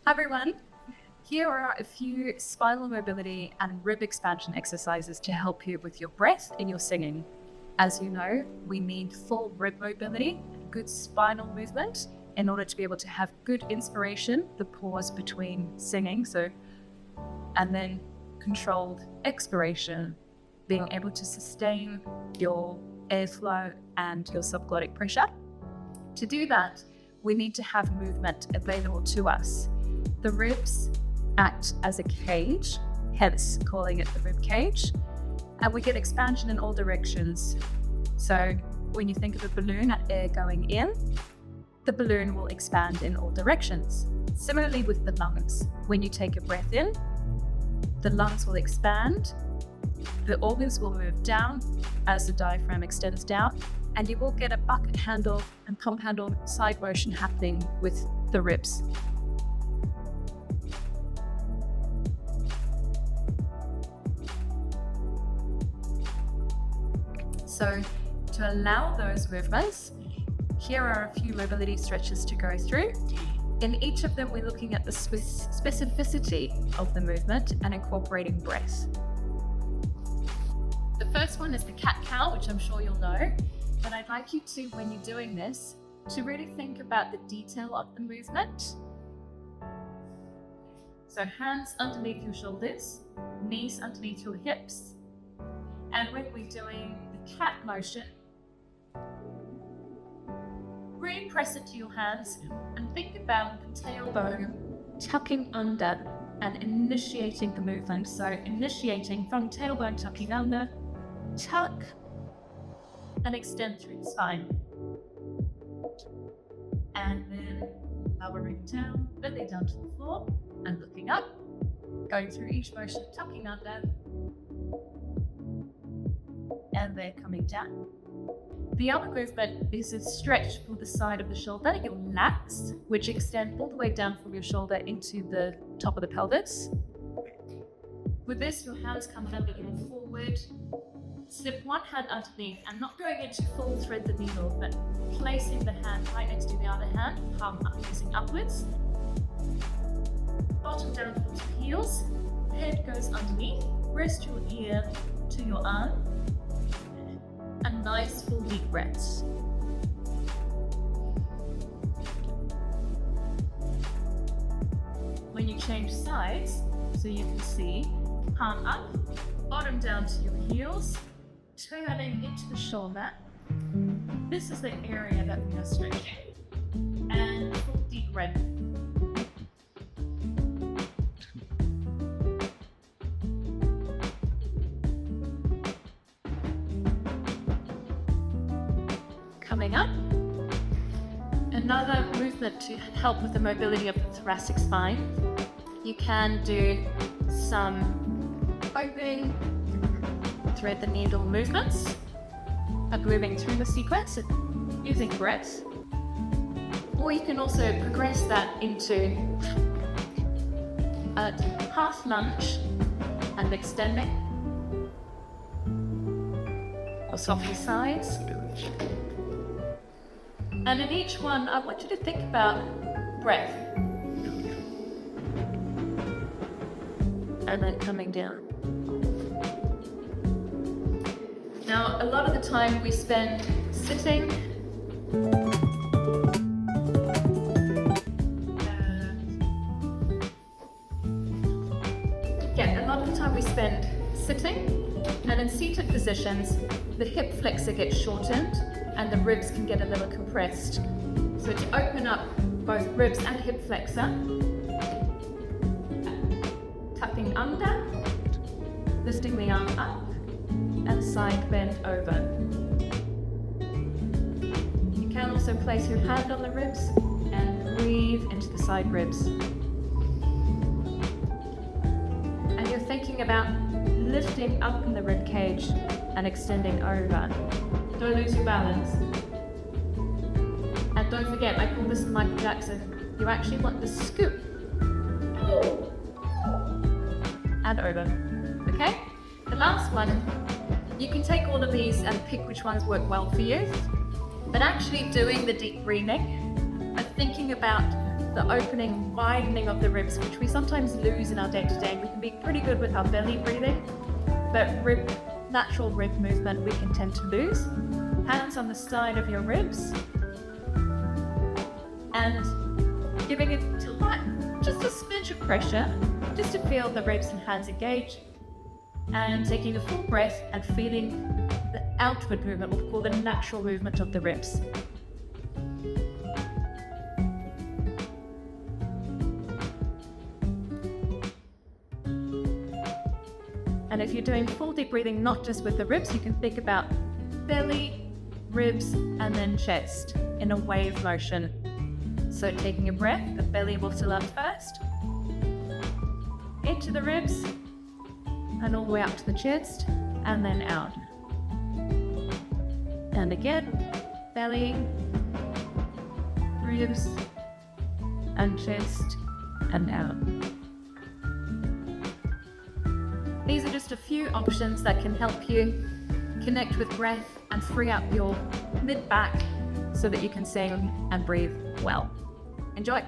Hi everyone, here are a few spinal mobility and rib expansion exercises to help you with your breath in your singing. As you know, we need full rib mobility, good spinal movement in order to be able to have good inspiration, the pause between singing, and then controlled expiration, being able to sustain your airflow and your subglottic pressure. To do that, we need to have movement available to us. The ribs act as a cage, hence calling it the rib cage, and we get expansion in all directions. So when you think of a balloon at air going in, the balloon will expand in all directions. Similarly with the lungs, when you take a breath in, the lungs will expand, the organs will move down as the diaphragm extends down, and you will get a bucket handle and pump handle side motion happening with the ribs. So to allow those movements, here are a few mobility stretches to go through. In each of them, we're looking at the specificity of the movement and incorporating breath. The first one is the cat-cow, which I'm sure you'll know, but I'd like you to, when you're doing this, to really think about the detail of the movement. So hands underneath your shoulders, knees underneath your hips, and when we're doing the cat motion, really press it to your hands and think about the tailbone tucking under and initiating the movement. So initiating from tailbone tucking under, tuck and extend through the spine. And then lowering down, bending down to the floor and looking up, going through each motion, tucking under, and then coming down. The other movement is a stretch for the side of the shoulder, your lats, which extend all the way down from your shoulder into the top of the pelvis. With this, your hands come a little forward, slip one hand underneath, and not going into full thread the needle, but placing the hand right next to the other hand, palm up, facing upwards. Bottom down towards the heels, head goes underneath, rest your ear to your arm, and nice full deep breaths. When you change sides, so you can see palm up, bottom down to your heels, turning into the shoulder. This is the area that we are stretching. And full deep breath. Coming up, another movement to help with the mobility of the thoracic spine. You can do some opening, thread the needle movements, of moving through the sequence using breath. Or you can also progress that into a half lunge and extending, or soften sides. And in each one, I want you to think about breath. And then coming down. Now, a lot of the time we spend sitting. And in seated positions, the hip flexor gets shortened and the ribs can get a little compressed. So to open up both ribs and hip flexor, tucking under, lifting the arm up, and side bend over. You can also place your hand on the ribs and breathe into the side ribs. And you're thinking about lifting up in the rib cage and extending over. Don't lose your balance. And don't forget, I call this Michael Jackson. You actually want the scoop. And over. Okay? The last one, you can take all of these and pick which ones work well for you. But actually doing the deep breathing and thinking about the opening, widening of the ribs, which we sometimes lose in our day-to-day. We can be pretty good with our belly breathing, but natural rib movement we can tend to lose. Hands on the side of your ribs, and giving it just a smidge of pressure, just to feel the ribs and hands engage, and taking a full breath and feeling the outward movement, what we call the natural movement of the ribs. And if you're doing full deep breathing, not just with the ribs, you can think about belly, ribs, and then chest in a wave motion. So taking a breath, the belly will fill up first, into the ribs, and all the way up to the chest, and then out. And again, belly, ribs, and chest, and out. These are just a few options that can help you connect with breath and free up your mid-back so that you can sing and breathe well. Enjoy!